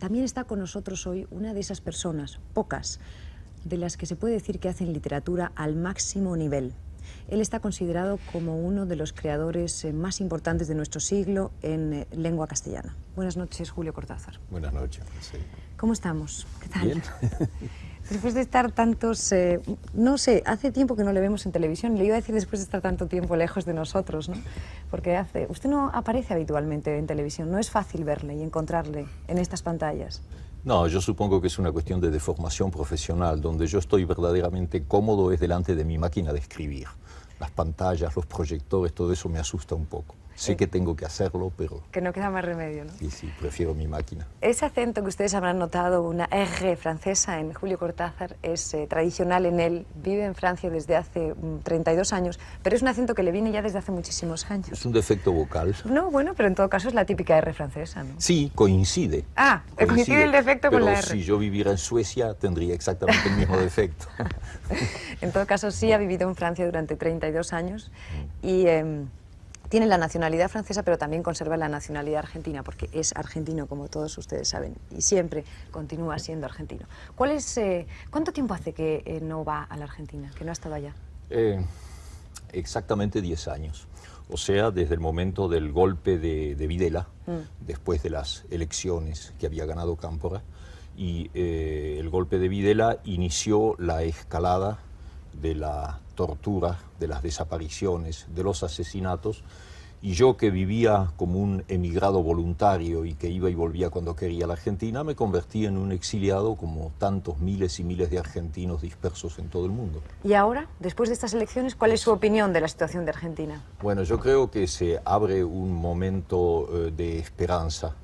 también está con nosotros hoy una de esas personas, pocas, de las que se puede decir que hacen literatura al máximo nivel. Él está considerado como uno de los creadores más importantes de nuestro siglo en lengua castellana. Buenas noches, Julio Cortázar. Buenas noches, sí. ¿Cómo estamos? ¿Qué tal? Bien. Después de estar tantos, no sé, hace tiempo que no le vemos en televisión, le iba a decir después de estar tanto tiempo lejos de nosotros, ¿no? Porque usted no aparece habitualmente en televisión, no es fácil verle y encontrarle en estas pantallas. No, yo supongo que es una cuestión de deformación profesional. Donde yo estoy verdaderamente cómodo es delante de mi máquina de escribir. Las pantallas, los proyectores, todo eso me asusta un poco. Sé que tengo que hacerlo, pero... Que no queda más remedio, ¿no? Sí, sí, prefiero mi máquina. Ese acento que ustedes habrán notado, una R francesa en Julio Cortázar, es tradicional en él. Vive en Francia desde hace 32 años, pero es un acento que le viene ya desde hace muchísimos años. Es un defecto vocal. No, bueno, pero en todo caso es la típica R francesa, ¿no? Sí, coincide. Ah, coincide el defecto con la R. Pero si yo viviera en Suecia, tendría exactamente el mismo defecto. En todo caso, sí ha vivido en Francia durante 32 años y... tiene la nacionalidad francesa, pero también conserva la nacionalidad argentina, porque es argentino, como todos ustedes saben, y siempre continúa siendo argentino. ¿Cuánto tiempo hace que no va a la Argentina, que no ha estado allá? Exactamente 10 años. O sea, desde el momento del golpe de Videla, después de las elecciones que había ganado Cámpora, y el golpe de Videla inició la escalada de la tortura, de las desapariciones, de los asesinatos, y yo, que vivía como un emigrado voluntario y que iba y volvía cuando quería a la Argentina, me convertí en un exiliado como tantos miles y miles de argentinos dispersos en todo el mundo. ¿Y ahora, después de estas elecciones, cuál es su opinión de la situación de Argentina? Bueno, yo creo que se abre un momento de esperanza.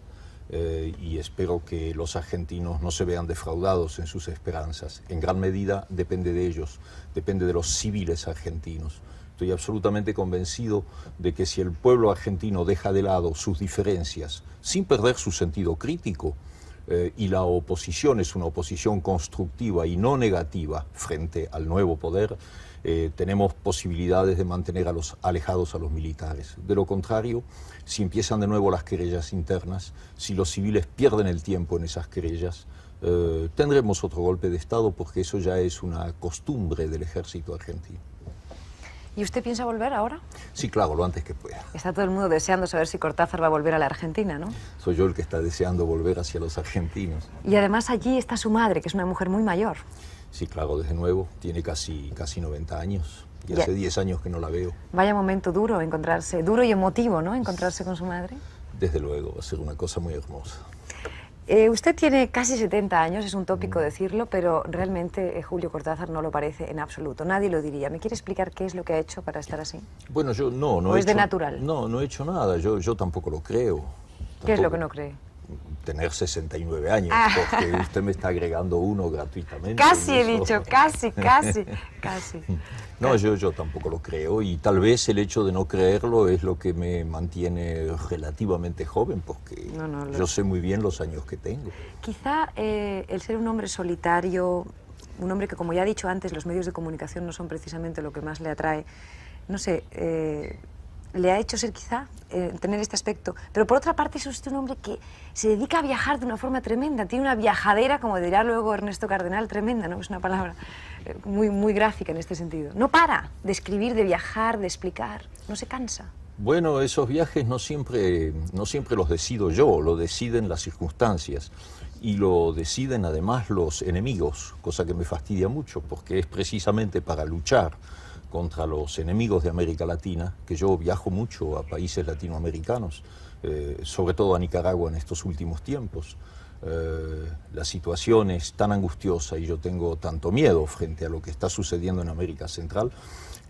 Y espero que los argentinos no se vean defraudados en sus esperanzas. En gran medida depende de ellos, depende de los civiles argentinos. Estoy absolutamente convencido de que si el pueblo argentino deja de lado sus diferencias, sin perder su sentido crítico, y la oposición es una oposición constructiva y no negativa frente al nuevo poder, tenemos posibilidades de mantener alejados a los militares. De lo contrario, si empiezan de nuevo las querellas internas, si los civiles pierden el tiempo en esas querellas, tendremos otro golpe de Estado, porque eso ya es una costumbre del ejército argentino. ¿Y usted piensa volver ahora? Sí, claro, lo antes que pueda. Está todo el mundo deseando saber si Cortázar va a volver a la Argentina, ¿no? Soy yo el que está deseando volver hacia los argentinos. Y además allí está su madre, que es una mujer muy mayor. Sí, claro, desde nuevo. Tiene casi 90 años. Y hace 10 años que no la veo. Vaya momento duro encontrarse, duro y emotivo, ¿no? Encontrarse con su madre. Desde luego, va a ser una cosa muy hermosa. Usted tiene casi 70 años, es un tópico decirlo, pero realmente Julio Cortázar no lo parece en absoluto. Nadie lo diría. ¿Me quiere explicar qué es lo que ha hecho para estar así? Bueno, yo no ¿O es de natural? No he hecho nada. Yo tampoco lo creo. ¿Qué es lo que no cree? Tener 69 años, porque usted me está agregando uno gratuitamente. Casi he dicho, casi. No, yo tampoco lo creo, y tal vez el hecho de no creerlo es lo que me mantiene relativamente joven, porque yo sé muy bien los años que tengo. Quizá el ser un hombre solitario, un hombre que, como ya he dicho antes, los medios de comunicación no son precisamente lo que más le atrae, no sé, le ha hecho ser quizá tener este aspecto. Pero por otra parte es usted un hombre que se dedica a viajar de una forma tremenda, tiene una viajadera, como dirá luego Ernesto Cardenal, tremenda, ¿no? Es una palabra muy gráfica en este sentido. No para de escribir, de viajar, de explicar, no se cansa. Bueno, esos viajes no siempre los decido yo, lo deciden las circunstancias. Y lo deciden además los enemigos, cosa que me fastidia mucho, porque es precisamente para luchar contra los enemigos de América Latina que yo viajo mucho a países latinoamericanos, sobre todo a Nicaragua en estos últimos tiempos. La situación es tan angustiosa y yo tengo tanto miedo frente a lo que está sucediendo en América Central,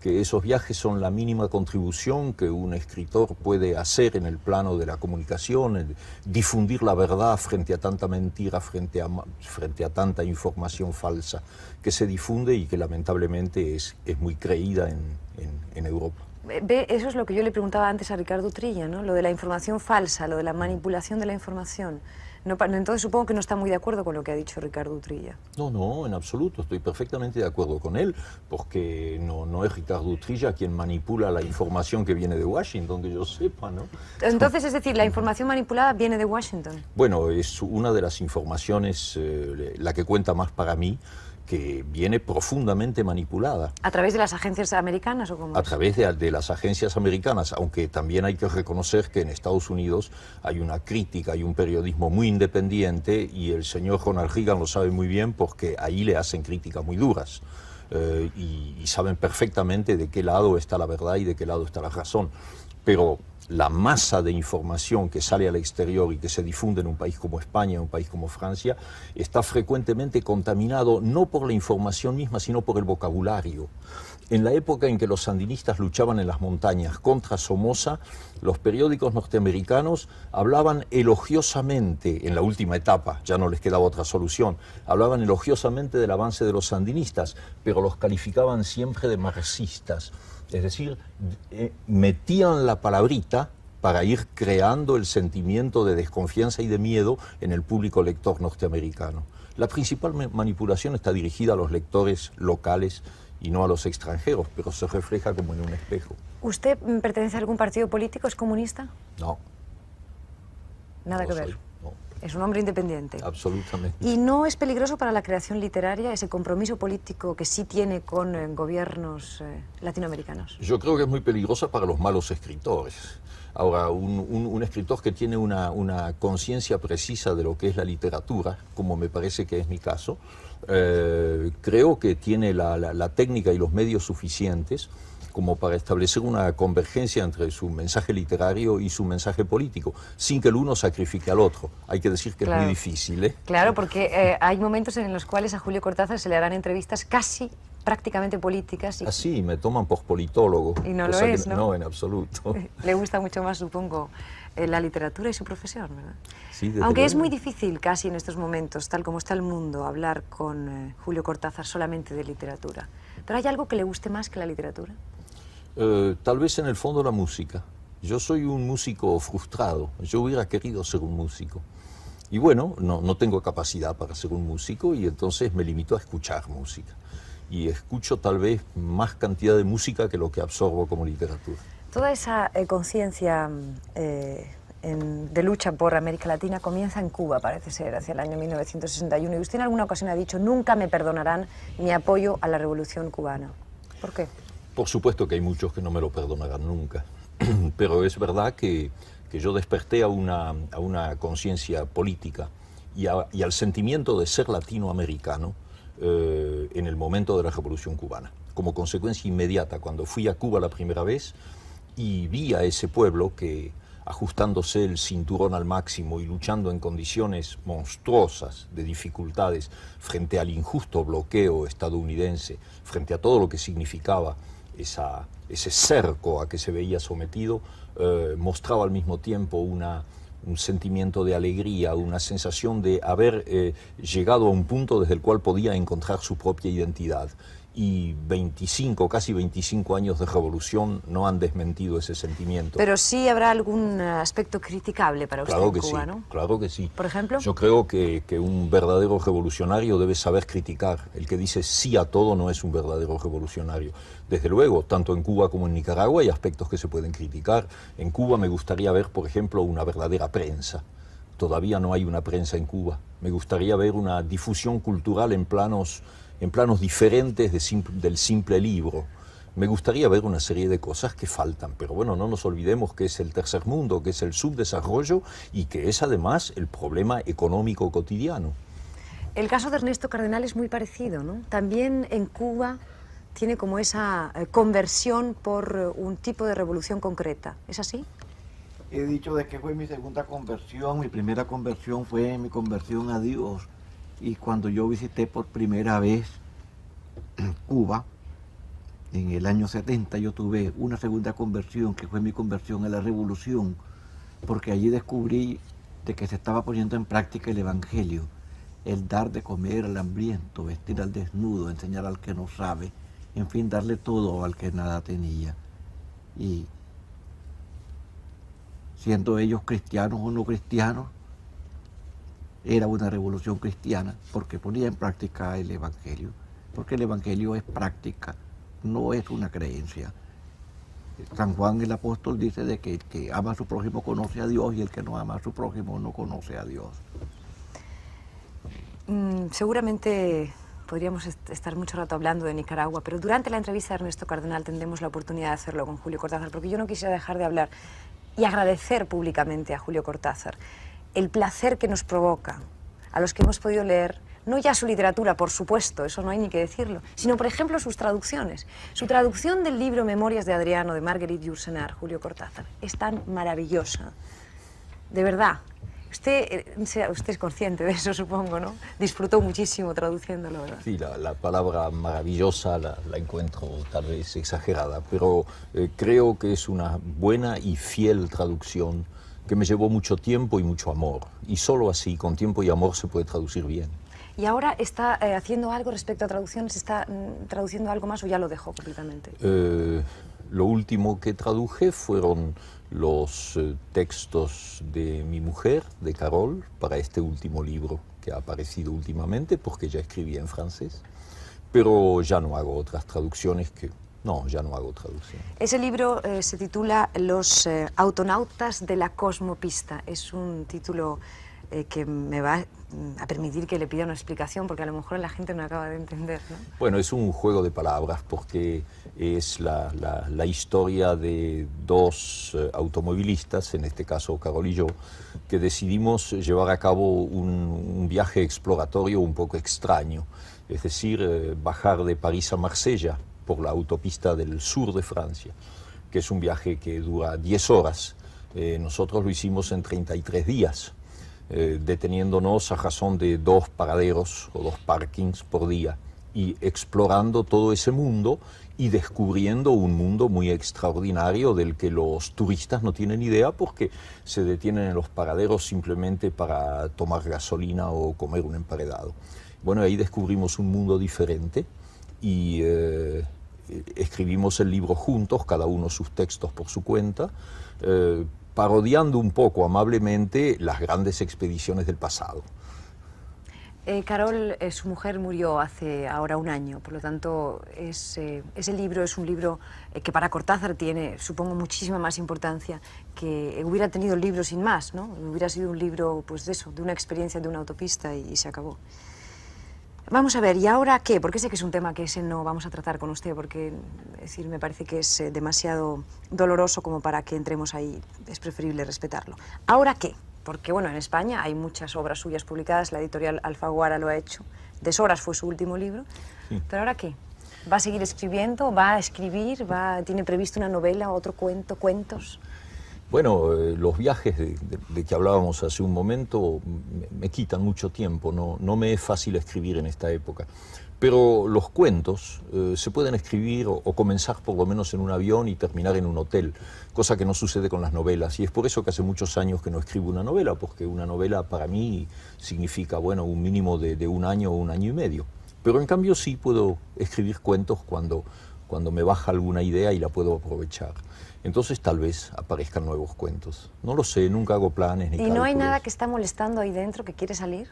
que esos viajes son la mínima contribución que un escritor puede hacer en el plano de la comunicación, difundir la verdad frente a tanta mentira, frente a tanta información falsa que se difunde y que lamentablemente es muy creída en Europa. Ve, eso es lo que yo le preguntaba antes a Ricardo Trilla, ¿no? Lo de la información falsa, lo de la manipulación de la información. Entonces supongo que no está muy de acuerdo con lo que ha dicho Ricardo Utrilla. No, no, en absoluto, estoy perfectamente de acuerdo con él, porque no es Ricardo Utrilla quien manipula la información que viene de Washington, que yo sepa, ¿no? Entonces, es decir, la información manipulada viene de Washington. Bueno, es una de las informaciones, la que cuenta más para mí, que viene profundamente manipulada. ¿A través de las agencias americanas o cómo? A través de las agencias americanas, aunque también hay que reconocer que en Estados Unidos hay una crítica, hay un periodismo muy independiente, y el señor Ronald Reagan lo sabe muy bien porque ahí le hacen críticas muy duras. Y saben perfectamente de qué lado está la verdad y de qué lado está la razón. Pero la masa de información que sale al exterior y que se difunde en un país como España, en un país como Francia, está frecuentemente contaminado no por la información misma, sino por el vocabulario. En la época en que los sandinistas luchaban en las montañas contra Somoza, los periódicos norteamericanos hablaban elogiosamente, en la última etapa, ya no les quedaba otra solución, hablaban elogiosamente del avance de los sandinistas, pero los calificaban siempre de marxistas. Es decir, metían la palabrita para ir creando el sentimiento de desconfianza y de miedo en el público lector norteamericano. La principal manipulación está dirigida a los lectores locales y no a los extranjeros, pero se refleja como en un espejo. ¿Usted pertenece a algún partido político? ¿Es comunista? No. Nada que ver. No. Es un hombre independiente. Absolutamente. ¿Y no es peligroso para la creación literaria ese compromiso político que sí tiene con gobiernos latinoamericanos? Yo creo que es muy peligrosa para los malos escritores. Ahora, un escritor que tiene una conciencia precisa de lo que es la literatura, como me parece que es mi caso, creo que tiene la técnica y los medios suficientes como para establecer una convergencia entre su mensaje literario y su mensaje político, sin que el uno sacrifique al otro. Hay que decir que es muy difícil, ¿eh? Claro, porque hay momentos en los cuales a Julio Cortázar se le harán entrevistas casi prácticamente políticas. Así, me toman por politólogo. Y no lo es, ¿no? No, en absoluto. Le gusta mucho más, supongo, la literatura y su profesión, ¿verdad? Sí, aunque luego. es muy difícil casi en estos momentos, tal como está el mundo, hablar con Julio Cortázar solamente de literatura. ¿Pero hay algo que le guste más que la literatura? Tal vez en el fondo la música. Yo soy un músico frustrado. Yo hubiera querido ser un músico. Y bueno, no tengo capacidad para ser un músico y entonces me limito a escuchar música. Y escucho tal vez más cantidad de música que lo que absorbo como literatura. Toda esa conciencia de lucha por América Latina comienza en Cuba, parece ser, hacia el año 1961. Y usted en alguna ocasión ha dicho, nunca me perdonarán mi apoyo a la revolución cubana. ¿Por qué? Por supuesto que hay muchos que no me lo perdonarán nunca. Pero es verdad que yo desperté a una conciencia política y al sentimiento de ser latinoamericano en el momento de la Revolución Cubana. Como consecuencia inmediata, cuando fui a Cuba la primera vez y vi a ese pueblo que, ajustándose el cinturón al máximo y luchando en condiciones monstruosas de dificultades frente al injusto bloqueo estadounidense, frente a todo lo que significaba ese cerco a que se veía sometido, mostraba al mismo tiempo un sentimiento de alegría, una sensación de haber llegado a un punto desde el cual podía encontrar su propia identidad. Y casi 25 años de revolución no han desmentido ese sentimiento. Pero sí habrá algún aspecto criticable para usted en Cuba, ¿no? Claro que sí. ¿Por ejemplo? Yo creo que un verdadero revolucionario debe saber criticar. El que dice sí a todo no es un verdadero revolucionario. Desde luego, tanto en Cuba como en Nicaragua hay aspectos que se pueden criticar. En Cuba me gustaría ver, por ejemplo, una verdadera prensa. Todavía no hay una prensa en Cuba. Me gustaría ver una difusión cultural en planos diferentes del simple libro. Me gustaría ver una serie de cosas que faltan, pero bueno, no nos olvidemos que es el tercer mundo, que es el subdesarrollo y que es además el problema económico cotidiano. El caso de Ernesto Cardenal es muy parecido, ¿no? También en Cuba tiene como esa conversión por un tipo de revolución concreta. ¿Es así? He dicho de que fue mi segunda conversión. Mi primera conversión fue mi conversión a Dios. Y cuando yo visité por primera vez Cuba, en el año 70, yo tuve una segunda conversión, que fue mi conversión a la revolución, porque allí descubrí de que se estaba poniendo en práctica el Evangelio, el dar de comer al hambriento, vestir al desnudo, enseñar al que no sabe, en fin, darle todo al que nada tenía. Y siendo ellos cristianos o no cristianos, era una revolución cristiana porque ponía en práctica el Evangelio, porque el Evangelio es práctica, no es una creencia. San Juan el apóstol dice de que el que ama a su prójimo conoce a Dios y el que no ama a su prójimo no conoce a Dios. Seguramente podríamos estar mucho rato hablando de Nicaragua, pero durante la entrevista de Ernesto Cardenal tendremos la oportunidad de hacerlo con Julio Cortázar, porque yo no quisiera dejar de hablar y agradecer públicamente a Julio Cortázar el placer que nos provoca a los que hemos podido leer, no ya su literatura, por supuesto, eso no hay ni que decirlo, sino, por ejemplo, sus traducciones. Su traducción del libro Memorias de Adriano, de Marguerite Yourcenar, Julio Cortázar, es tan maravillosa. De verdad. Usted es consciente de eso, supongo, ¿no? Disfrutó muchísimo traduciéndolo, ¿verdad? Sí, la palabra maravillosa la encuentro tal vez exagerada, pero creo que es una buena y fiel traducción que me llevó mucho tiempo y mucho amor. Y solo así, con tiempo y amor, se puede traducir bien. ¿Y ahora está haciendo algo respecto a traducciones? ¿Está traduciendo algo más o ya lo dejó completamente? Lo último que traduje fueron los textos de mi mujer, de Carol, para este último libro que ha aparecido últimamente, porque ya escribía en francés, pero ya no hago otras traducciones que... No, ya no hago traducción. Ese libro se titula Los autonautas de la cosmopista. Es un título que me va a permitir que le pida una explicación, porque a lo mejor la gente no acaba de entender, ¿no? Bueno, es un juego de palabras porque es la historia de dos automovilistas, en este caso Carol y yo, que decidimos llevar a cabo un viaje exploratorio un poco extraño, es decir, bajar de París a Marsella por la autopista del sur de Francia, que es un viaje que dura 10 horas. Nosotros lo hicimos en 33 días. Deteniéndonos a razón de 2 paraderos o 2 parkings por día y explorando todo ese mundo y descubriendo un mundo muy extraordinario del que los turistas no tienen idea porque se detienen en los paraderos simplemente para tomar gasolina o comer un emparedado. Bueno, ahí descubrimos un mundo diferente y escribimos el libro juntos, cada uno sus textos por su cuenta, parodiando un poco amablemente las grandes expediciones del pasado. Carol, su mujer, murió hace ahora un año, por lo tanto ese libro es un libro que para Cortázar tiene, supongo, muchísima más importancia que hubiera tenido el libro sin más, ¿no? Hubiera sido un libro, pues de eso, de una experiencia de una autopista y se acabó. Vamos a ver, ¿y ahora qué? Porque sé que es un tema que ese no vamos a tratar con usted, porque es decir, me parece que es demasiado doloroso como para que entremos ahí. Es preferible respetarlo. ¿Ahora qué? Porque, bueno, en España hay muchas obras suyas publicadas, la editorial Alfaguara lo ha hecho. Deshoras fue su último libro. Sí. ¿Pero ahora qué? ¿Va a seguir escribiendo? ¿Va a escribir? ¿Tiene previsto una novela, otro cuento, cuentos? Bueno, los viajes de que hablábamos hace un momento me quitan mucho tiempo, no me es fácil escribir en esta época. Pero los cuentos se pueden escribir o comenzar por lo menos en un avión y terminar en un hotel, cosa que no sucede con las novelas. Y es por eso que hace muchos años que no escribo una novela, porque una novela para mí significa, bueno, un mínimo de un año o un año y medio. Pero en cambio sí puedo escribir cuentos cuando me baja alguna idea y la puedo aprovechar. Entonces tal vez aparezcan nuevos cuentos. No lo sé, nunca hago planes ni cálculos. ¿Y no hay nada que está molestando ahí dentro que quiere salir?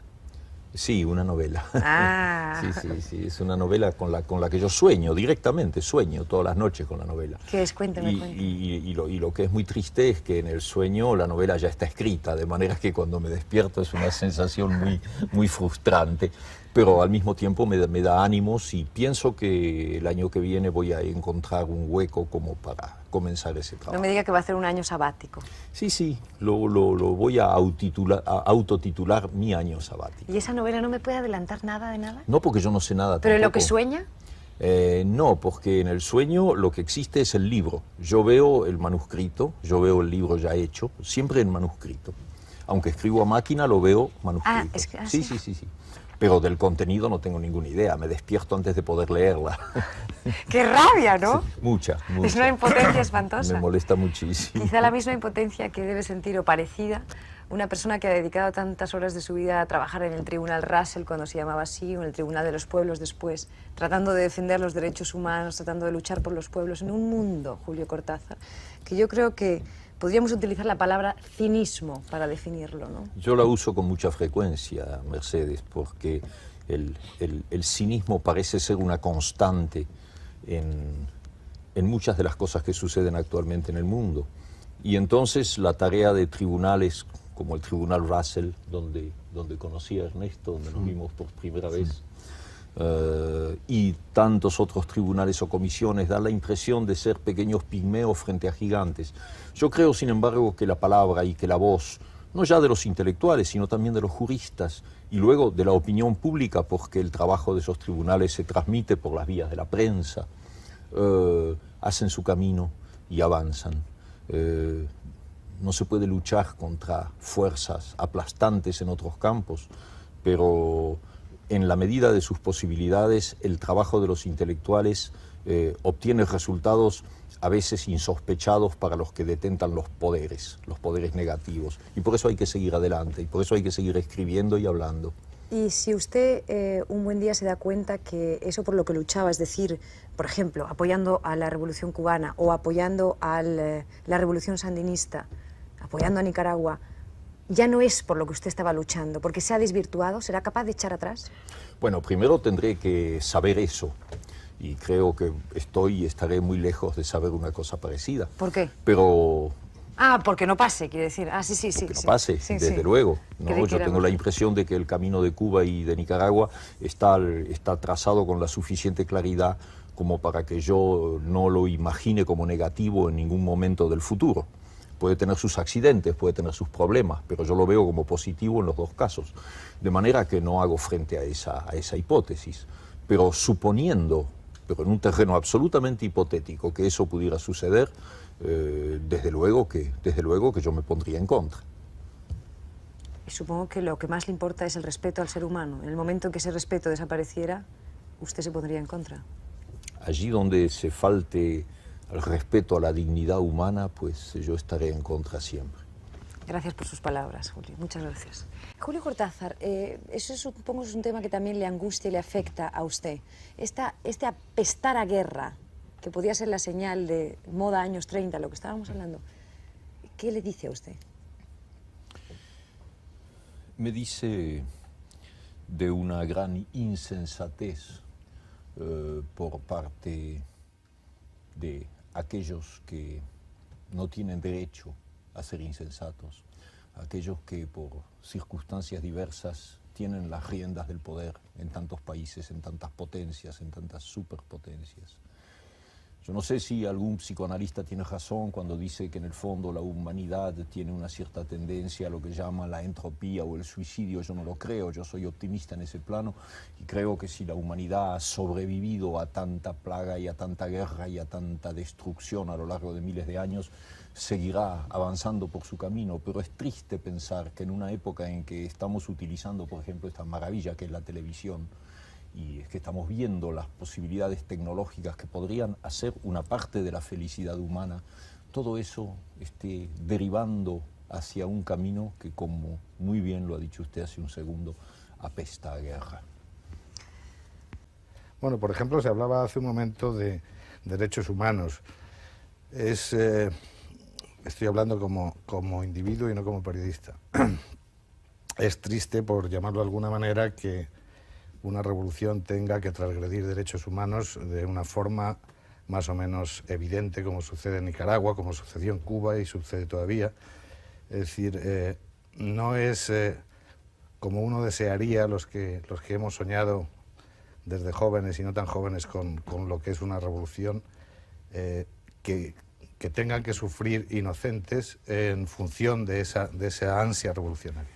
Sí, una novela. Ah. Sí, es una novela con la que yo sueño directamente, sueño todas las noches con la novela. ¿Qué es? Cuénteme. Y lo que es muy triste es que en el sueño la novela ya está escrita, de manera que cuando me despierto es una sensación muy frustrante, pero al mismo tiempo me da ánimos y pienso que el año que viene voy a encontrar un hueco como para comenzar ese trabajo. No me diga que va a hacer un año sabático. Sí, lo voy a autotitular mi año sabático. ¿Y esa novela no me puede adelantar nada de nada? No, porque yo no sé nada. ¿Pero tampoco. en lo que sueña? No, porque en el sueño lo que existe es el libro. Yo veo el manuscrito, yo veo el libro ya hecho, siempre en manuscrito. Aunque escribo a máquina, lo veo manuscrito. Sí. Pero del contenido no tengo ninguna idea, me despierto antes de poder leerla. ¡Qué rabia!, ¿no? Sí, mucha. Es una impotencia espantosa. Me molesta muchísimo. Quizá la misma impotencia que debe sentir o parecida una persona que ha dedicado tantas horas de su vida a trabajar en el Tribunal Russell, cuando se llamaba así, o en el Tribunal de los Pueblos después, tratando de defender los derechos humanos, tratando de luchar por los pueblos, en un mundo, Julio Cortázar, que yo creo que podríamos utilizar la palabra cinismo para definirlo, ¿no? Yo la uso con mucha frecuencia, Mercedes, porque el cinismo parece ser una constante en muchas de las cosas que suceden actualmente en el mundo. Y entonces la tarea de tribunales como el Tribunal Russell, donde conocí a Ernesto, donde nos vimos por primera vez, y tantos otros tribunales o comisiones, da la impresión de ser pequeños pigmeos frente a gigantes. Yo creo, sin embargo, que la palabra y que la voz, no ya de los intelectuales, sino también de los juristas, y luego de la opinión pública, porque el trabajo de esos tribunales se transmite por las vías de la prensa, hacen su camino y avanzan. No se puede luchar contra fuerzas aplastantes en otros campos, pero en la medida de sus posibilidades, el trabajo de los intelectuales obtiene resultados a veces insospechados para los que detentan los poderes negativos. Y por eso hay que seguir adelante, y por eso hay que seguir escribiendo y hablando. Y si usted un buen día se da cuenta que eso por lo que luchaba, es decir, por ejemplo, apoyando a la Revolución Cubana o apoyando a la Revolución Sandinista, apoyando a Nicaragua, ya no es por lo que usted estaba luchando, porque se ha desvirtuado, ¿será capaz de echar atrás? Bueno, primero tendré que saber eso, y creo que estoy y estaré muy lejos de saber una cosa parecida. ¿Por qué? Pero... Ah, porque no pase, quiere decir. Ah, sí. Que no pase, desde luego. ¿No? Yo tengo la impresión de que el camino de Cuba y de Nicaragua está trazado con la suficiente claridad como para que yo no lo imagine como negativo en ningún momento del futuro. Puede tener sus accidentes, puede tener sus problemas, pero yo lo veo como positivo en los dos casos. De manera que no hago frente a esa hipótesis. Pero suponiendo, pero en un terreno absolutamente hipotético, que eso pudiera suceder, desde luego que yo me pondría en contra. Y supongo que lo que más le importa es el respeto al ser humano. En el momento en que ese respeto desapareciera, usted se pondría en contra. Allí donde se falte el respeto a la dignidad humana, pues yo estaré en contra siempre. Gracias por sus palabras, Julio. Muchas gracias. Julio Cortázar, eso supongo es un tema que también le angustia y le afecta a usted. Este apestar a guerra, que podía ser la señal de moda años 30, lo que estábamos hablando, ¿qué le dice a usted? Me dice de una gran insensatez por parte de aquellos que no tienen derecho a ser insensatos, aquellos que por circunstancias diversas tienen las riendas del poder en tantos países, en tantas potencias, en tantas superpotencias. Yo no sé si algún psicoanalista tiene razón cuando dice que en el fondo la humanidad tiene una cierta tendencia a lo que llama la entropía o el suicidio. Yo no lo creo, yo soy optimista en ese plano y creo que si la humanidad ha sobrevivido a tanta plaga y a tanta guerra y a tanta destrucción a lo largo de miles de años, seguirá avanzando por su camino. Pero es triste pensar que en una época en que estamos utilizando, por ejemplo, esta maravilla que es la televisión, y es que estamos viendo las posibilidades tecnológicas que podrían hacer una parte de la felicidad humana, todo eso esté derivando hacia un camino que, como muy bien lo ha dicho usted hace un segundo, apesta a guerra. Bueno, por ejemplo, se hablaba hace un momento de derechos humanos. Estoy hablando como individuo y no como periodista. Es triste, por llamarlo de alguna manera, que una revolución tenga que transgredir derechos humanos de una forma más o menos evidente, como sucede en Nicaragua, como sucedió en Cuba y sucede todavía. Es decir, no es como uno desearía los que hemos soñado desde jóvenes y no tan jóvenes con lo que es una revolución, que tengan que sufrir inocentes en función de esa ansia revolucionaria.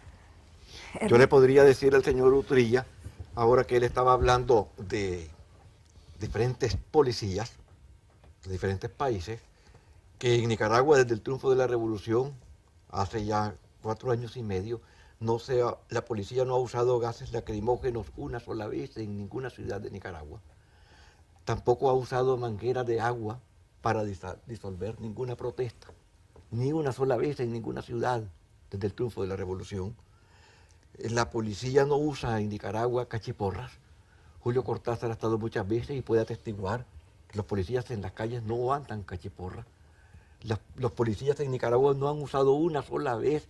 Yo le podría decir al señor Utrilla, ahora que él estaba hablando de diferentes policías de diferentes países, que en Nicaragua desde el triunfo de la revolución, hace ya 4 años y medio, la policía no ha usado gases lacrimógenos una sola vez en ninguna ciudad de Nicaragua. Tampoco ha usado manguera de agua para disolver ninguna protesta, ni una sola vez en ninguna ciudad desde el triunfo de la revolución. La policía no usa en Nicaragua cachiporras. Julio Cortázar ha estado muchas veces y puede atestiguar que los policías en las calles no andan cachiporras. Los policías en Nicaragua no han usado una sola vez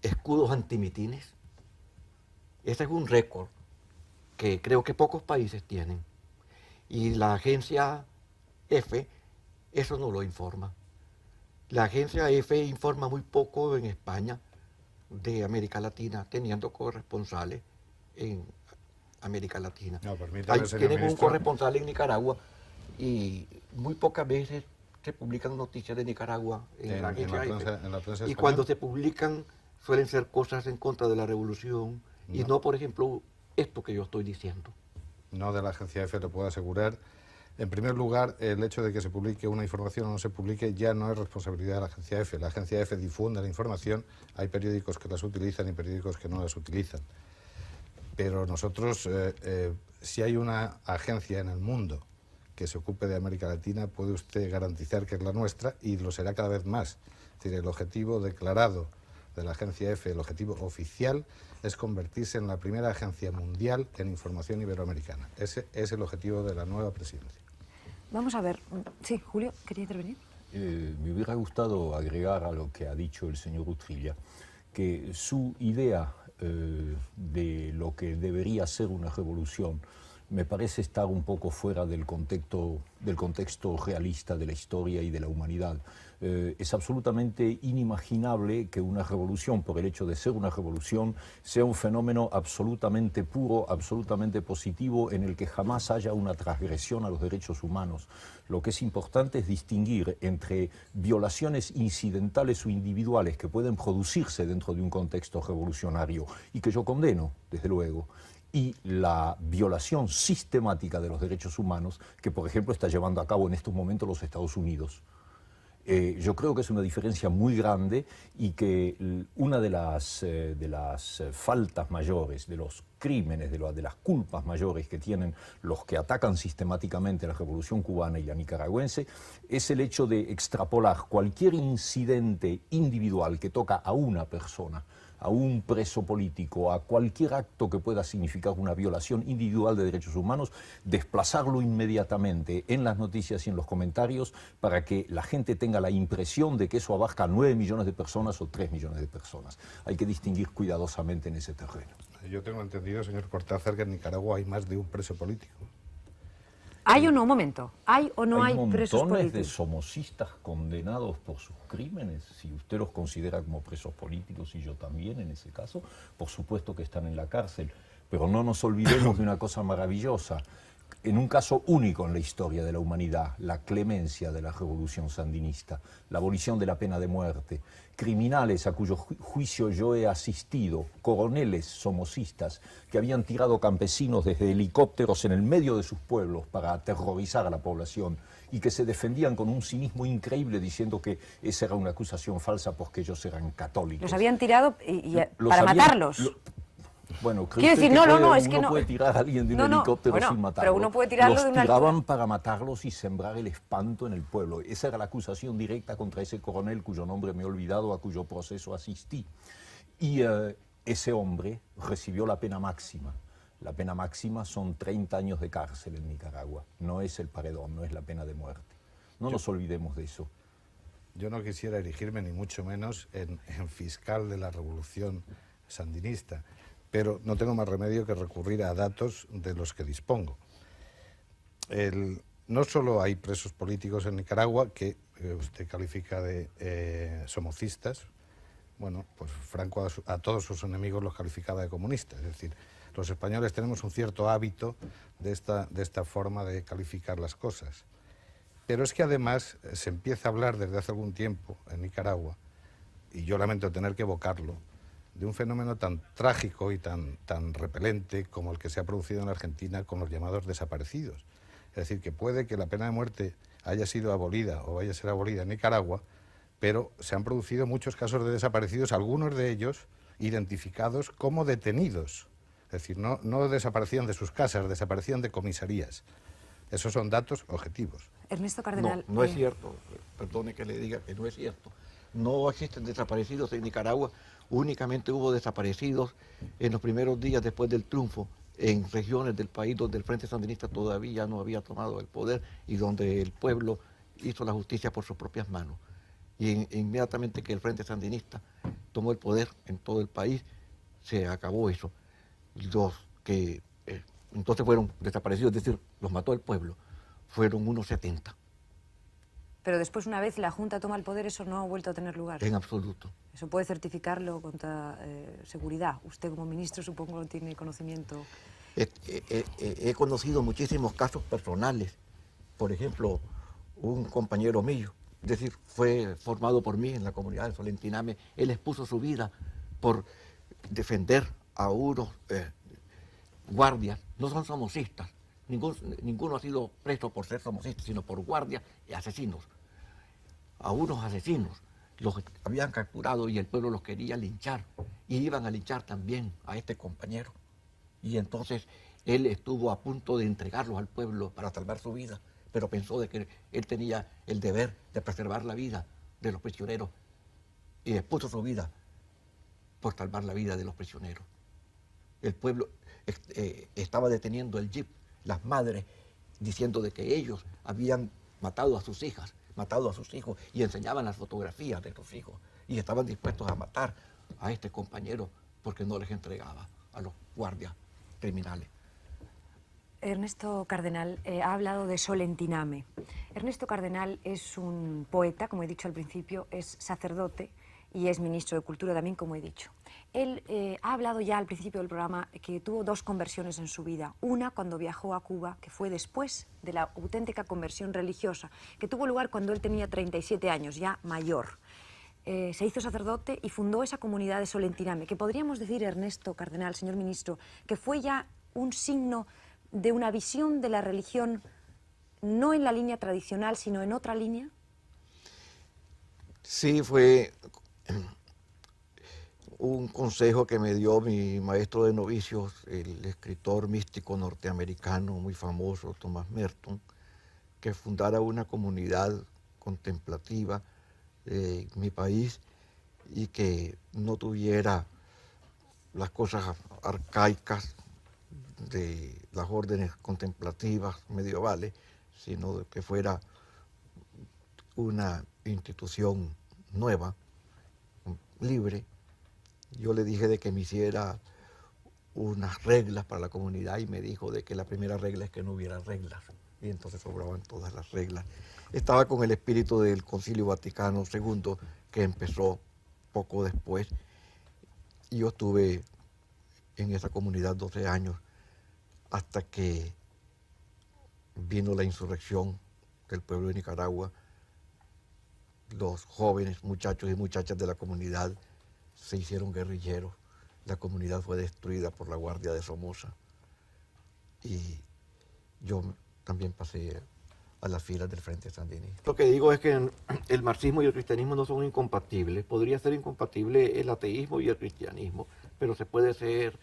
escudos antimitines. Ese es un récord que creo que pocos países tienen. Y la agencia F eso no lo informa. La agencia F informa muy poco en España de América Latina, teniendo corresponsales en América Latina. No, permítame, señor tienen un ministro. corresponsal en Nicaragua y muy pocas veces se publican noticias de Nicaragua en la agencia F. en la prensa Y española. cuando se publican suelen ser cosas en contra de la revolución y no, por ejemplo, esto que yo estoy diciendo. No de la agencia F, lo puedo asegurar. En primer lugar, el hecho de que se publique una información o no se publique ya no es responsabilidad de la agencia F. La agencia F difunde la información, hay periódicos que las utilizan y periódicos que no las utilizan. Pero nosotros, si hay una agencia en el mundo que se ocupe de América Latina, puede usted garantizar que es la nuestra y lo será cada vez más. Es decir, el objetivo declarado de la agencia F, el objetivo oficial, es convertirse en la primera agencia mundial en información iberoamericana. Ese es el objetivo de la nueva presidencia. Vamos a ver. Sí, Julio, ¿quería intervenir? Me hubiera gustado agregar a lo que ha dicho el señor Utrilla, que su idea de lo que debería ser una revolución me parece estar un poco fuera del contexto realista de la historia y de la humanidad. Es absolutamente inimaginable que una revolución, por el hecho de ser una revolución, sea un fenómeno absolutamente puro, absolutamente positivo, en el que jamás haya una transgresión a los derechos humanos. Lo que es importante es distinguir entre violaciones incidentales o individuales que pueden producirse dentro de un contexto revolucionario y que yo condeno, desde luego, y la violación sistemática de los derechos humanos que, por ejemplo, está llevando a cabo en estos momentos los Estados Unidos. Yo creo que es una diferencia muy grande y que una de las faltas mayores, de los crímenes, de las culpas mayores que tienen los que atacan sistemáticamente la Revolución Cubana y la nicaragüense, es el hecho de extrapolar cualquier incidente individual que toca a una persona, a un preso político, a cualquier acto que pueda significar una violación individual de derechos humanos, desplazarlo inmediatamente en las noticias y en los comentarios para que la gente tenga la impresión de que eso abarca a 9 millones de personas o 3 millones de personas. Hay que distinguir cuidadosamente en ese terreno. Yo tengo entendido, señor Cortázar, que en Nicaragua hay más de un preso político. ¿Hay o no? Un momento. ¿Hay o no hay presos montones de políticos? somocistas condenados por sus crímenes. Si usted los considera como presos políticos, y yo también en ese caso, por supuesto que están en la cárcel. Pero no nos olvidemos de una cosa maravillosa. En un caso único en la historia de la humanidad, la clemencia de la revolución sandinista, la abolición de la pena de muerte, criminales a cuyo juicio yo he asistido, coroneles somocistas que habían tirado campesinos desde helicópteros en el medio de sus pueblos para aterrorizar a la población y que se defendían con un cinismo increíble diciendo que esa era una acusación falsa porque ellos eran católicos. Los habían tirado Los para habían- matarlos. Bueno, ¿cree Quiero usted decir, que es que uno no. puede tirar a alguien de un No, no, helicóptero bueno, sin matarlo? pero uno puede tirarlo Los de una tiraban altura. para matarlos y sembrar el espanto en el pueblo. Esa era la acusación directa contra ese coronel cuyo nombre me he olvidado, a cuyo proceso asistí. Y ese hombre recibió la pena máxima. La pena máxima son 30 años de cárcel en Nicaragua. No es el paredón, no es la pena de muerte. No nos olvidemos de eso. Yo no quisiera erigirme ni mucho menos en fiscal de la revolución sandinista, pero no tengo más remedio que recurrir a datos de los que dispongo. No solo hay presos políticos en Nicaragua, que usted califica de somocistas. Bueno, pues Franco a todos sus enemigos los calificaba de comunistas. Es decir, los españoles tenemos un cierto hábito de esta forma de calificar las cosas. Pero es que además se empieza a hablar desde hace algún tiempo en Nicaragua, y yo lamento tener que evocarlo, de un fenómeno tan trágico y tan repelente como el que se ha producido en Argentina con los llamados desaparecidos. Es decir, que puede que la pena de muerte haya sido abolida o vaya a ser abolida en Nicaragua, pero se han producido muchos casos de desaparecidos, algunos de ellos identificados como detenidos. Es decir, no desaparecían de sus casas, desaparecían de comisarías. Esos son datos objetivos. Ernesto No, Cardenal. no es cierto. Perdone que le diga que no es cierto. No existen desaparecidos en Nicaragua. Únicamente hubo desaparecidos en los primeros días después del triunfo en regiones del país donde el Frente Sandinista todavía no había tomado el poder y donde el pueblo hizo la justicia por sus propias manos. Y inmediatamente que el Frente Sandinista tomó el poder en todo el país, se acabó eso. Los que entonces fueron desaparecidos, es decir, los mató el pueblo, fueron unos 70. Pero después, una vez la Junta toma el poder, eso no ha vuelto a tener lugar. En absoluto. Eso puede certificarlo con toda seguridad. Usted como ministro supongo que tiene conocimiento. He conocido muchísimos casos personales. Por ejemplo, un compañero mío, es decir, fue formado por mí en la comunidad de Solentiname. Él expuso su vida por defender a unos guardias. No son somocistas. Ninguno ha sido preso por ser somocista, sino por guardias y asesinos. A unos asesinos los habían capturado y el pueblo los quería linchar. Y iban a linchar también a este compañero. Y entonces él estuvo a punto de entregarlos al pueblo para salvar su vida, pero pensó de que él tenía el deber de preservar la vida de los prisioneros y expuso su vida por salvar la vida de los prisioneros. El pueblo estaba deteniendo el jeep, las madres diciendo de que ellos habían matado a sus hijas, matado a sus hijos, y enseñaban las fotografías de sus hijos y estaban dispuestos a matar a este compañero porque no les entregaba a los guardias criminales. Ernesto Cardenal ha hablado de Solentiname. Ernesto Cardenal es un poeta, como he dicho al principio, es sacerdote y es ministro de Cultura también, como he dicho. Él ha hablado ya al principio del programa que tuvo dos conversiones en su vida. Una cuando viajó a Cuba, que fue después de la auténtica conversión religiosa, que tuvo lugar cuando él tenía 37 años, ya mayor. Se hizo sacerdote y fundó esa comunidad de Solentiname, que podríamos decir, Ernesto Cardenal, señor ministro, que fue ya un signo de una visión de la religión no en la línea tradicional, sino en otra línea. Sí, fue un consejo que me dio mi maestro de novicios, el escritor místico norteamericano muy famoso, Thomas Merton, que fundara una comunidad contemplativa en mi país y que no tuviera las cosas arcaicas de las órdenes contemplativas medievales, sino que fuera una institución nueva, libre. Yo le dije de que me hiciera unas reglas para la comunidad y me dijo de que la primera regla es que no hubiera reglas. Y entonces sobraban todas las reglas. Estaba con el espíritu del Concilio Vaticano II, que empezó poco después. Y yo estuve en esa comunidad 12 años hasta que vino la insurrección del pueblo de Nicaragua. Los jóvenes muchachos y muchachas de la comunidad se hicieron guerrilleros. La comunidad fue destruida por la Guardia de Somoza. Y yo también pasé a las filas del Frente Sandinista. Lo que digo es que el marxismo y el cristianismo no son incompatibles. Podría ser incompatible el ateísmo y el cristianismo, pero se puede ser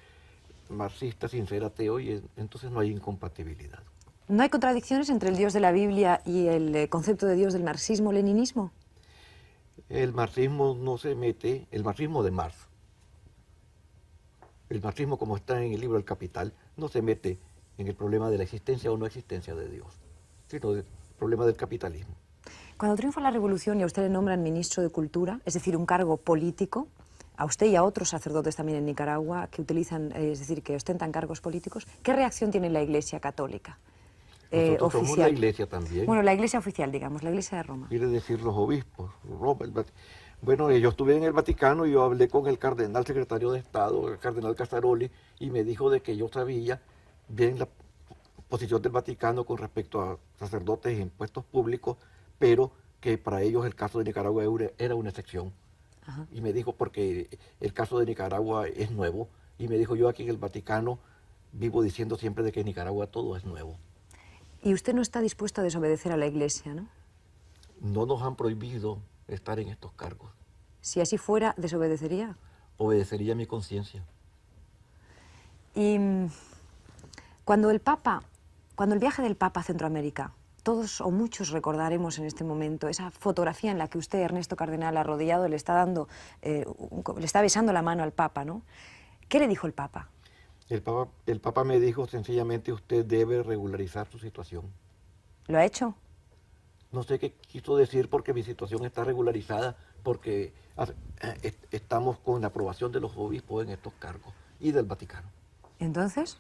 marxista sin ser ateo y entonces no hay incompatibilidad. ¿No hay contradicciones entre el Dios de la Biblia y el concepto de Dios del marxismo-leninismo? El marxismo no se mete, el marxismo de Marx, el marxismo como está en el libro El Capital, no se mete en el problema de la existencia o no existencia de Dios, sino el problema del capitalismo. Cuando triunfa la revolución y a usted le nombran ministro de Cultura, es decir, un cargo político, a usted y a otros sacerdotes también en Nicaragua que utilizan, es decir, que ostentan cargos políticos, ¿qué reacción tiene la Iglesia católica? Nosotros somos la Iglesia también. Bueno, la Iglesia oficial, digamos, la Iglesia de Roma. Quiere decir los obispos. Bueno, yo estuve en el Vaticano y yo hablé con el cardenal secretario de Estado, el cardenal Casaroli, y me dijo de que yo sabía bien la posición del Vaticano con respecto a sacerdotes e impuestos públicos, pero que para ellos el caso de Nicaragua era una excepción. Ajá. Y me dijo, porque el caso de Nicaragua es nuevo, y me dijo, yo aquí en el Vaticano vivo diciendo siempre de que en Nicaragua todo es nuevo. Y usted no está dispuesto a desobedecer a la Iglesia, ¿no? No nos han prohibido estar en estos cargos. Si así fuera, ¿desobedecería? Obedecería a mi conciencia. Y cuando el viaje del Papa a Centroamérica, todos o muchos recordaremos en este momento esa fotografía en la que usted, Ernesto Cardenal, arrodillado, le está besando la mano al Papa, ¿no? ¿Qué le dijo el Papa? El Papa me dijo sencillamente, usted debe regularizar su situación. ¿Lo ha hecho? No sé qué quiso decir porque mi situación está regularizada, porque estamos con la aprobación de los obispos en estos cargos y del Vaticano. Entonces,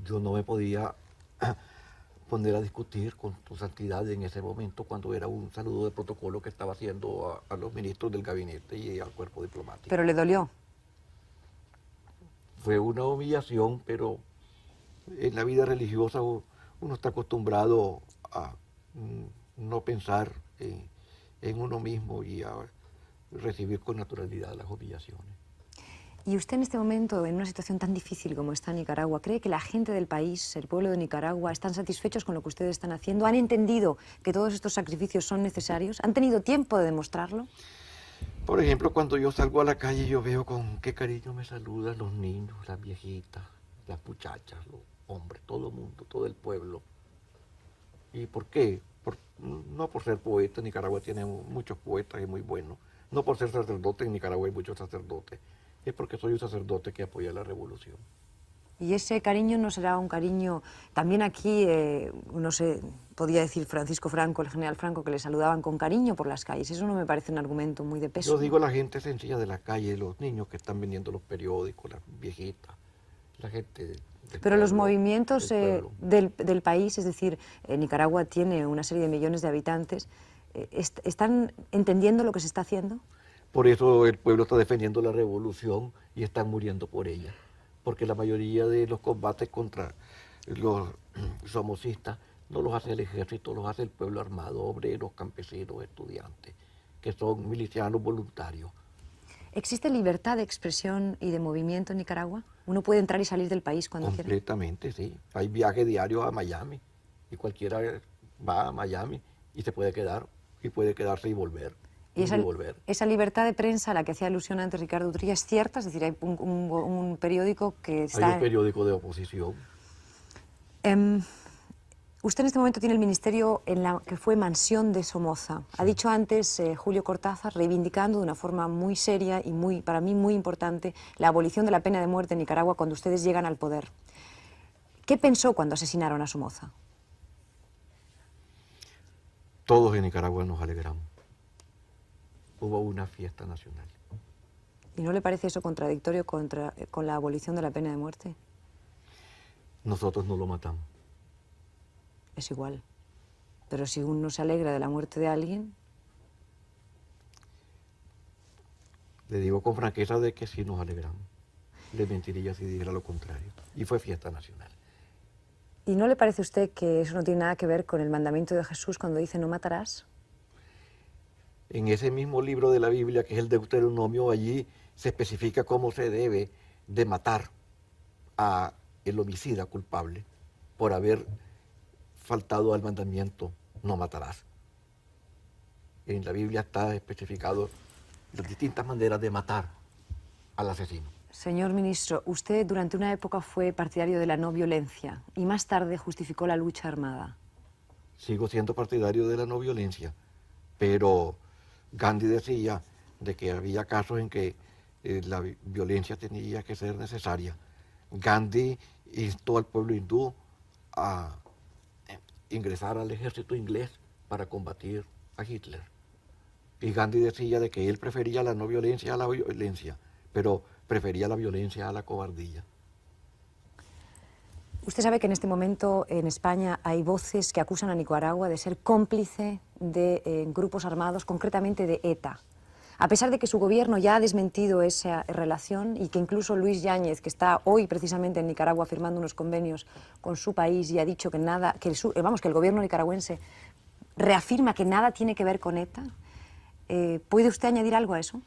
Yo no me podía poner a discutir con tu santidad en ese momento cuando era un saludo de protocolo que estaba haciendo a los ministros del gabinete y al cuerpo diplomático. pero le dolió. Fue una humillación, pero en la vida religiosa uno está acostumbrado a no pensar en uno mismo y a recibir con naturalidad las humillaciones. Y usted en este momento, en una situación tan difícil como está Nicaragua, ¿cree que la gente del país, el pueblo de Nicaragua, están satisfechos con lo que ustedes están haciendo? ¿Han entendido que todos estos sacrificios son necesarios? ¿Han tenido tiempo de demostrarlo? Por ejemplo, cuando yo salgo a la calle, yo veo con qué cariño me saludan los niños, las viejitas, las muchachas, los hombres, todo el mundo, todo el pueblo. ¿Y por qué? No por ser poeta, Nicaragua tiene muchos poetas y muy buenos. No por ser sacerdote, en Nicaragua hay muchos sacerdotes. Es porque soy un sacerdote que apoya la revolución. Y ese cariño no será un cariño... También aquí, no sé, podía decir Francisco Franco, el general Franco, que le saludaban con cariño por las calles. Eso no me parece un argumento muy de peso. Yo digo la gente sencilla de la calle, los niños que están vendiendo los periódicos, las viejitas, la gente del Pero los pueblo, movimientos del pueblo. del país, es decir, Nicaragua tiene una serie de millones de habitantes, ¿están entendiendo lo que se está haciendo? Por eso el pueblo está defendiendo la revolución y están muriendo por ella. Porque la mayoría de los combates contra los somocistas no los hace el ejército, los hace el pueblo armado, obreros, campesinos, estudiantes, que son milicianos voluntarios. ¿Existe libertad de expresión y de movimiento en Nicaragua? ¿Uno puede entrar y salir del país cuando quiera? Completamente, sí. Hay viajes diarios a Miami y cualquiera va a Miami y se puede quedar y puede quedarse y volver. ¿Y volver. esa libertad de prensa a la que hacía alusión antes Ricardo Utrilla es cierta? Es decir, hay un periódico que está... Hay un periódico de oposición. Usted en este momento tiene el ministerio en la que fue Mansión de Somoza. Ha dicho antes Julio Cortázar, reivindicando de una forma muy seria y para mí muy importante la abolición de la pena de muerte en Nicaragua cuando ustedes llegan al poder. ¿Qué pensó cuando asesinaron a Somoza? Todos en Nicaragua nos alegramos. Hubo una fiesta nacional. ¿Y no le parece eso contradictorio con la abolición de la pena de muerte? Nosotros no lo matamos. Es igual. Pero si uno se alegra de la muerte de alguien... Le digo con franqueza de que sí nos alegramos. Le mentiría si dijera lo contrario. Y fue fiesta nacional. ¿Y no le parece a usted que eso no tiene nada que ver con el mandamiento de Jesús cuando dice no matarás? En ese mismo libro de la Biblia, que es el Deuteronomio, allí se especifica cómo se debe de matar a el homicida culpable por haber faltado al mandamiento no matarás. En la Biblia está especificado las distintas maneras de matar al asesino. Señor ministro, usted durante una época fue partidario de la no violencia y más tarde justificó la lucha armada. Sigo siendo partidario de la no violencia, pero Gandhi decía de que había casos en que la violencia tenía que ser necesaria. Gandhi instó al pueblo hindú a ingresar al ejército inglés para combatir a Hitler. Y Gandhi decía de que él prefería la no violencia a la violencia, pero prefería la violencia a la cobardía. Usted sabe que en este momento en España hay voces que acusan a Nicaragua de ser cómplice de grupos armados, concretamente de ETA. A pesar de que su gobierno ya ha desmentido esa relación y que incluso Luis Yáñez, que está hoy precisamente en Nicaragua firmando unos convenios con su país y ha dicho que nada, que el gobierno nicaragüense reafirma que nada tiene que ver con ETA, ¿puede usted añadir algo a eso?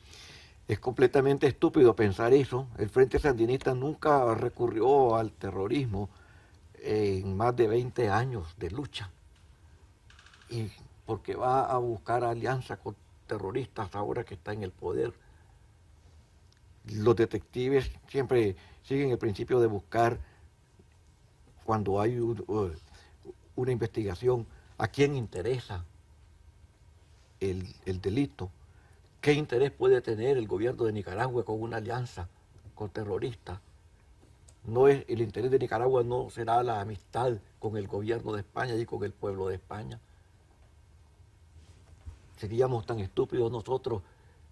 Es completamente estúpido pensar eso. El Frente Sandinista nunca recurrió al terrorismo en más de 20 años de lucha. Y porque va a buscar alianza con terroristas ahora que está en el poder. Los detectives siempre siguen el principio de buscar, cuando hay una investigación, a quién interesa el delito. ¿Qué interés puede tener el gobierno de Nicaragua con una alianza con terroristas? No es, el interés de Nicaragua no será la amistad con el gobierno de España y con el pueblo de España. seríamos tan estúpidos nosotros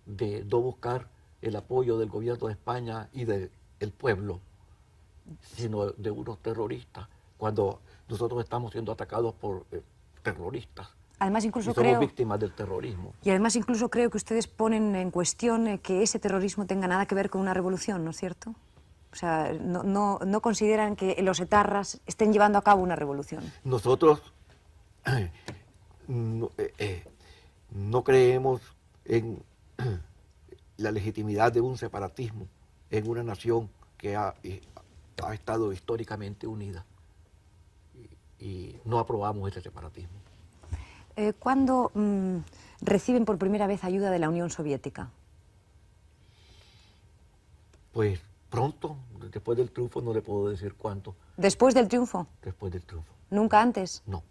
de no buscar el apoyo del gobierno de España y del pueblo, sino de unos terroristas, cuando nosotros estamos siendo atacados por terroristas. Además, incluso y somos creo, víctimas del terrorismo. y además incluso creo que ustedes ponen en cuestión que ese terrorismo tenga nada que ver con una revolución, ¿no es cierto? O sea, no consideran que los etarras estén llevando a cabo una revolución. Nosotros no creemos en la legitimidad de un separatismo en una nación que ha estado históricamente unida, y no aprobamos ese separatismo. ¿Cuándo reciben por primera vez ayuda de la Unión Soviética? Pues pronto, después del triunfo, no le puedo decir cuánto. ¿Después del triunfo? Después del triunfo. ¿Nunca antes? No.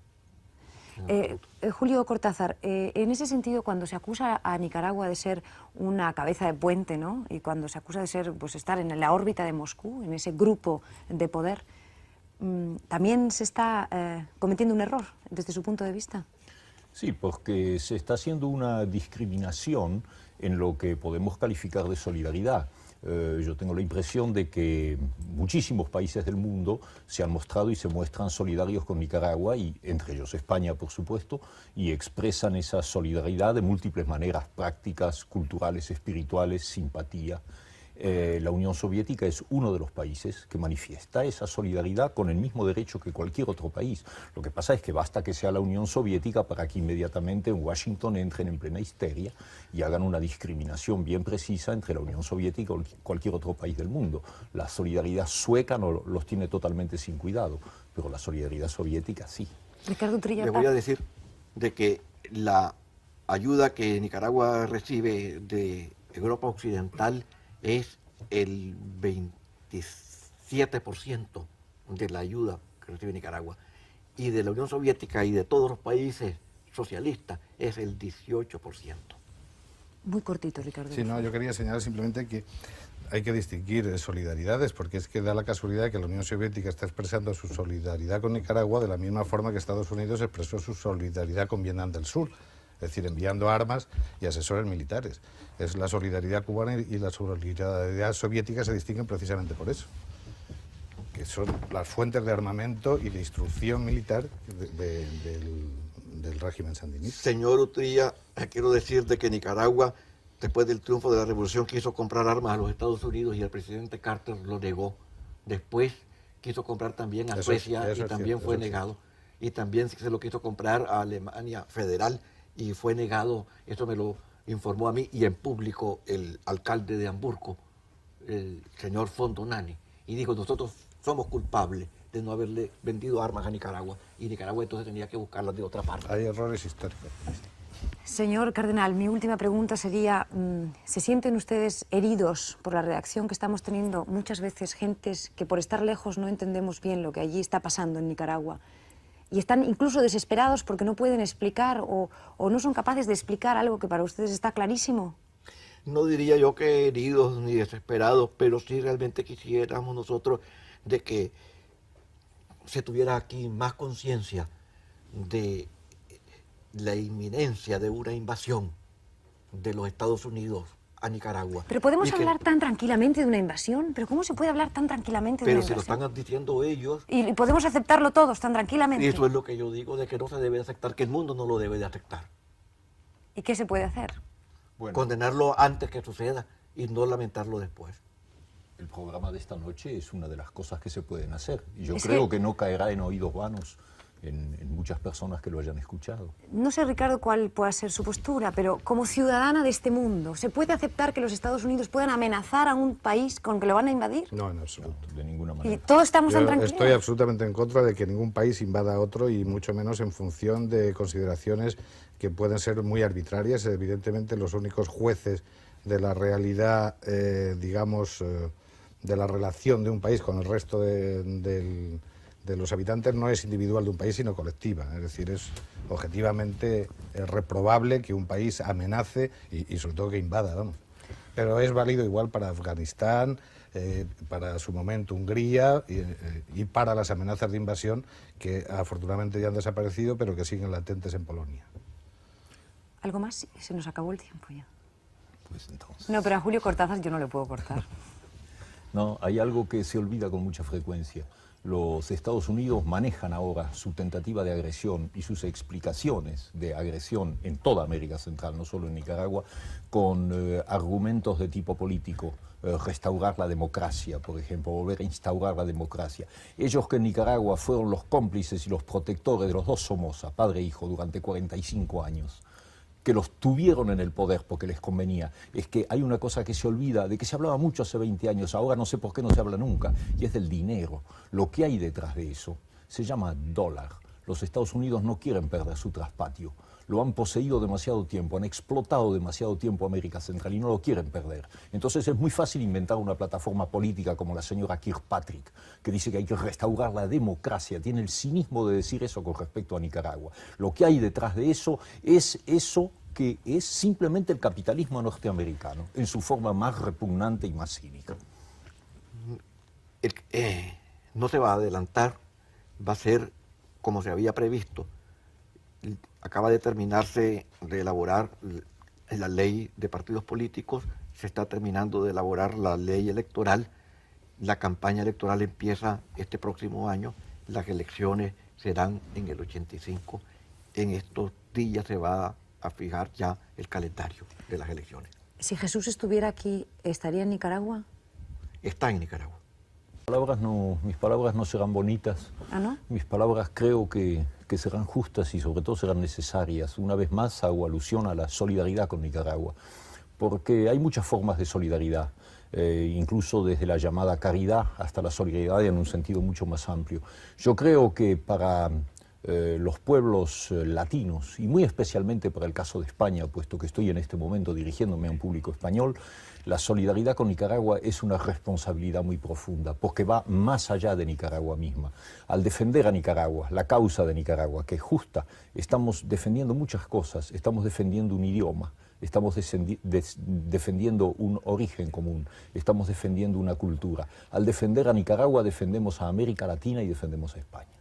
Julio Cortázar, en ese sentido, cuando se acusa a Nicaragua de ser una cabeza de puente, ¿no?, y cuando se acusa de ser, pues, estar en la órbita de Moscú, en ese grupo de poder, ¿también se está cometiendo un error desde su punto de vista? Sí, porque se está haciendo una discriminación en lo que podemos calificar de solidaridad. Yo tengo la impresión de que muchísimos países del mundo se han mostrado y se muestran solidarios con Nicaragua, y entre ellos España, por supuesto, y expresan esa solidaridad de múltiples maneras, prácticas, culturales, espirituales, simpatía. La Unión Soviética es uno de los países que manifiesta esa solidaridad con el mismo derecho que cualquier otro país. Lo que pasa es que basta que sea la Unión Soviética para que inmediatamente en Washington entren en plena histeria y hagan una discriminación bien precisa entre la Unión Soviética y cualquier otro país del mundo. La solidaridad sueca no los tiene totalmente sin cuidado, pero la solidaridad soviética sí. Ricardo Trilla. Le voy a decir de que la ayuda que Nicaragua recibe de Europa Occidental es el 27% de la ayuda que recibe Nicaragua, y de la Unión Soviética y de todos los países socialistas es el 18%. Muy cortito, Ricardo. Sí, no, yo quería señalar simplemente que hay que distinguir solidaridades, porque es que da la casualidad que la Unión Soviética está expresando su solidaridad con Nicaragua de la misma forma que Estados Unidos expresó su solidaridad con Vietnam del Sur, es decir, enviando armas y asesores militares. Es la solidaridad cubana y la solidaridad soviética se distinguen precisamente por eso, que son las fuentes de armamento y de instrucción militar del régimen sandinista. Señor Utrilla, quiero decir de que Nicaragua, después del triunfo de la revolución, quiso comprar armas a los Estados Unidos y el presidente Carter lo negó. Después quiso comprar también a Suecia y también fue negado. Y también se lo quiso comprar a Alemania Federal y fue negado. Esto me lo informó a mí y en público el alcalde de Hamburgo, el señor Fondonani, y dijo: nosotros somos culpables de no haberle vendido armas a Nicaragua, y Nicaragua entonces tenía que buscarlas de otra parte. Hay errores históricos. Señor Cardenal, mi última pregunta sería, ¿se sienten ustedes heridos por la reacción que estamos teniendo muchas veces gentes que por estar lejos no entendemos bien lo que allí está pasando en Nicaragua? Y están incluso desesperados porque no pueden explicar o no son capaces de explicar algo que para ustedes está clarísimo. No diría yo que heridos ni desesperados, pero sí realmente quisiéramos nosotros de que se tuviera aquí más conciencia de la inminencia de una invasión de los Estados Unidos a Nicaragua. Pero podemos hablar tan tranquilamente de una invasión. ¿Pero cómo se puede hablar tan tranquilamente de una invasión? Pero si lo están diciendo ellos. Y podemos aceptarlo todos tan tranquilamente. Y eso es lo que yo digo, de que no se debe aceptar, que el mundo no lo debe de aceptar. ¿Y qué se puede hacer? Bueno, condenarlo antes que suceda y no lamentarlo después. el programa de esta noche es una de las cosas que se pueden hacer. Y yo creo que no caerá en oídos vanos en muchas personas que lo hayan escuchado. No sé, Ricardo, cuál pueda ser su postura, pero como ciudadana de este mundo, ¿se puede aceptar que los Estados Unidos puedan amenazar a un país con que lo van a invadir? No, en absoluto. No, de ninguna manera. Y todos estamos tan tranquilos. Estoy absolutamente en contra de que ningún país invada a otro, y mucho menos en función de consideraciones que pueden ser muy arbitrarias. Evidentemente, los únicos jueces de la realidad, digamos, de la relación de un país con el resto de los habitantes no es individual de un país, sino colectiva. Es decir, es objetivamente reprobable que un país amenace y sobre todo que invada, vamos. Pero es válido igual para Afganistán, para su momento Hungría y para las amenazas de invasión que afortunadamente ya han desaparecido, pero que siguen latentes en Polonia. ¿Algo más? Sí, se nos acabó el tiempo ya. Pues entonces... No, pero a Julio Cortázar yo no le puedo cortar. No, hay algo que se olvida con mucha frecuencia. Los Estados Unidos manejan ahora su tentativa de agresión y sus explicaciones de agresión en toda América Central, no solo en Nicaragua, con argumentos de tipo político. Restaurar la democracia, por ejemplo, volver a instaurar la democracia. Ellos que en Nicaragua fueron los cómplices y los protectores de los dos Somoza, padre e hijo, durante 45 años, que los tuvieron en el poder porque les convenía. Es que hay una cosa que se olvida, de que se hablaba mucho hace 20 años, ahora no sé por qué no se habla nunca, y es del dinero. Lo que hay detrás de eso se llama dólar. Los Estados Unidos no quieren perder su traspatio. Lo han poseído demasiado tiempo, han explotado demasiado tiempo América Central y no lo quieren perder. Entonces es muy fácil inventar una plataforma política como la señora Kirkpatrick, que dice que hay que restaurar la democracia. Tiene el cinismo de decir eso con respecto a Nicaragua. Lo que hay detrás de eso es eso que es simplemente el capitalismo norteamericano, en su forma más repugnante y más cínica. No se va a adelantar, va a ser como se había previsto. Acaba de terminarse de elaborar la ley de partidos políticos, se está terminando de elaborar la ley electoral, la campaña electoral empieza este próximo año, las elecciones serán en el 85, en estos días se va a fijar ya el calendario de las elecciones. Si Jesús estuviera aquí, ¿estaría en Nicaragua? Está en Nicaragua. Mis palabras no serán bonitas. ¿Ah, no? Mis palabras creo que serán justas y sobre todo serán necesarias. Una vez más hago alusión a la solidaridad con Nicaragua, porque hay muchas formas de solidaridad, incluso desde la llamada caridad hasta la solidaridad en un sentido mucho más amplio. Yo creo que para los pueblos latinos, y muy especialmente para el caso de España, puesto que estoy en este momento dirigiéndome a un público español, la solidaridad con Nicaragua es una responsabilidad muy profunda, porque va más allá de Nicaragua misma. Al defender a Nicaragua, la causa de Nicaragua, que es justa, estamos defendiendo muchas cosas, estamos defendiendo un idioma, estamos defendiendo un origen común, estamos defendiendo una cultura. Al defender a Nicaragua defendemos a América Latina y defendemos a España.